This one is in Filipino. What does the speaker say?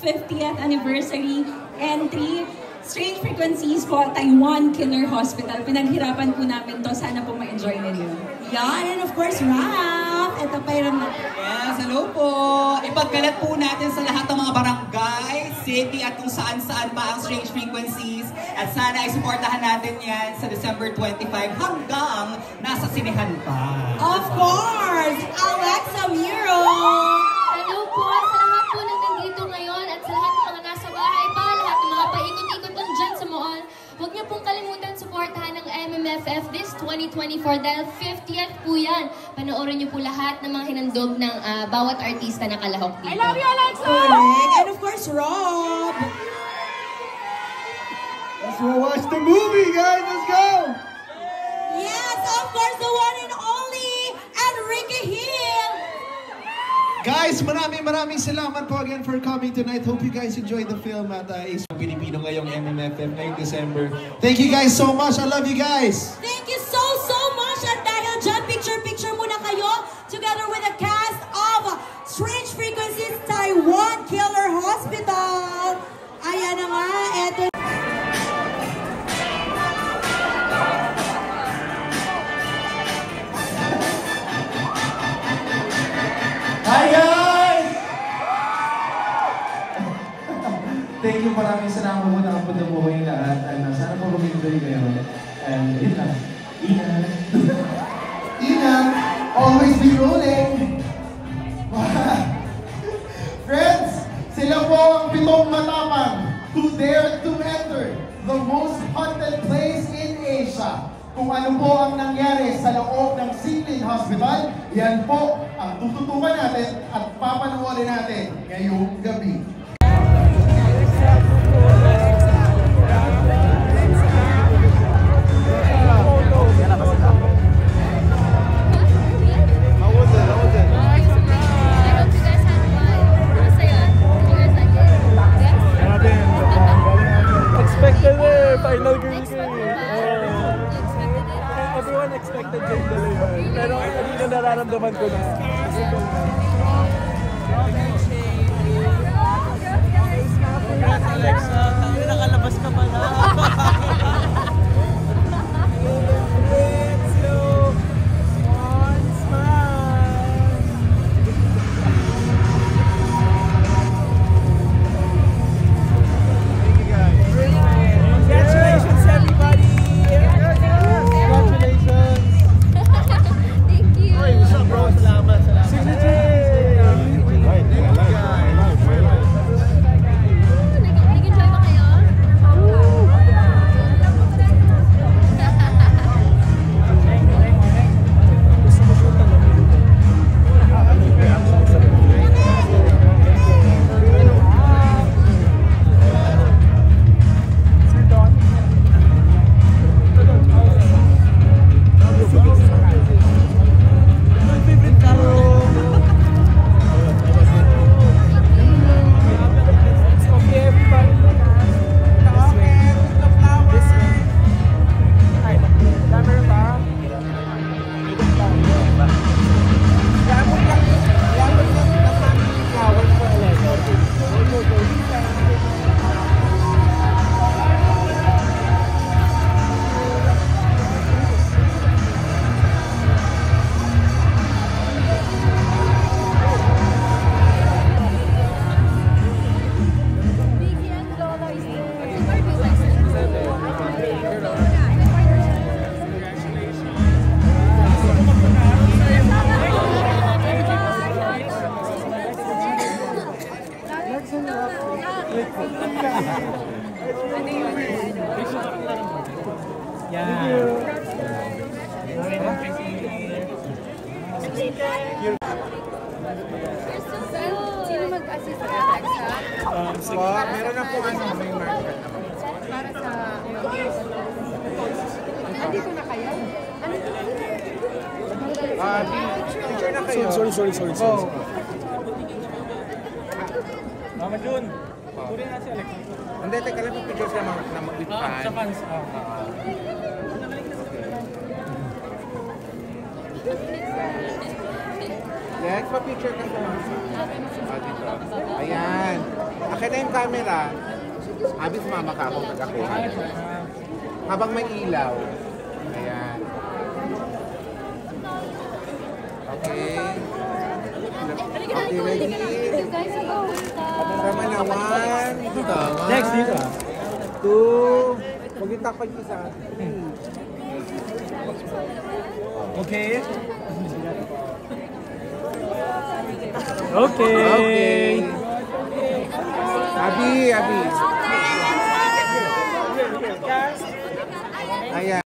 50th anniversary entry. Strange Frequencies po, Taiwan Killer Hospital. Pinaghirapan po namin to. Sana po ma-enjoy ninyo. Yan, and of course, Rap! Ito pa yung... Yes, hello po! Ipagkalat po natin sa lahat ng mga barangay, city at kung saan-saan pa ang Strange Frequencies. At sana ay supportahan natin yan sa December 25 hanggang nasa sinehan pa. Of course! Alexa Miro! Hello po sa lahat po na nandito ngayon at sa lahat ng mga nasa bahay pa, lahat ng mga paikot-ikot lang dyan sa mall. Huwag niyo pong kalimutan supportahan ng MMFF this 2024 dahil 50th po yan. Panoorin niyo po lahat ng mga hinandog ng bawat artista na kalahok dito. I love you, Alexa! Correct! And of course, Rob! Let's go watch the movie, guys! Let's go! Yes, of course, the one and only Enrique Hill! Guys, maraming salamat po again for coming tonight. Hope you guys enjoyed the film at Ace Pilipino ngayong MMFF ngayong December. Thank you guys so much. I love you guys. Thank you so much. At dahil dyan, picture muna kayo together with the cast of Strange Frequencies Taiwan Killer Hospital. Ayan na nga, eto. Hi guys! Thank you, maraming salamat po na kapunta po kayong lahat. And sana po mag-enjoy kayo. And yun lang. Ingat! Ingat! Always be rolling! Friends, sila po ang 7 matapang who dared to enter the most haunted place in Asia. Kung ano po ang nangyari sa loob ng Sinlin Hospital, yan po ang tututukan natin at papanoorin natin ngayong gabi. Expected final girl everyone expected yung dalawa. Pero hindi na nararamdaman ko na. Congrats, Alexa. Nakalabas ka pala. Sino mag-assist sa Alexa? Meron na po may market. Para sa... Andito na kayo? Picture na kayo. Sorry. Mama Jun, tuloy na si Alex. Hindi, teka lang yung picture siya na mag-with fan. Sa fans. Lex, pa-picture ka sa mga. Dito. Ayan. Akin na yung camera. Abi, sumama ka ako pag-akuha. Habang may ilaw. Ayan. Okay. Okay, ready? Tama na, 1. Tama. Next, dito. 2. Huwag yung takpag isa. Okay. Okay. Okay. Abi. Ayan.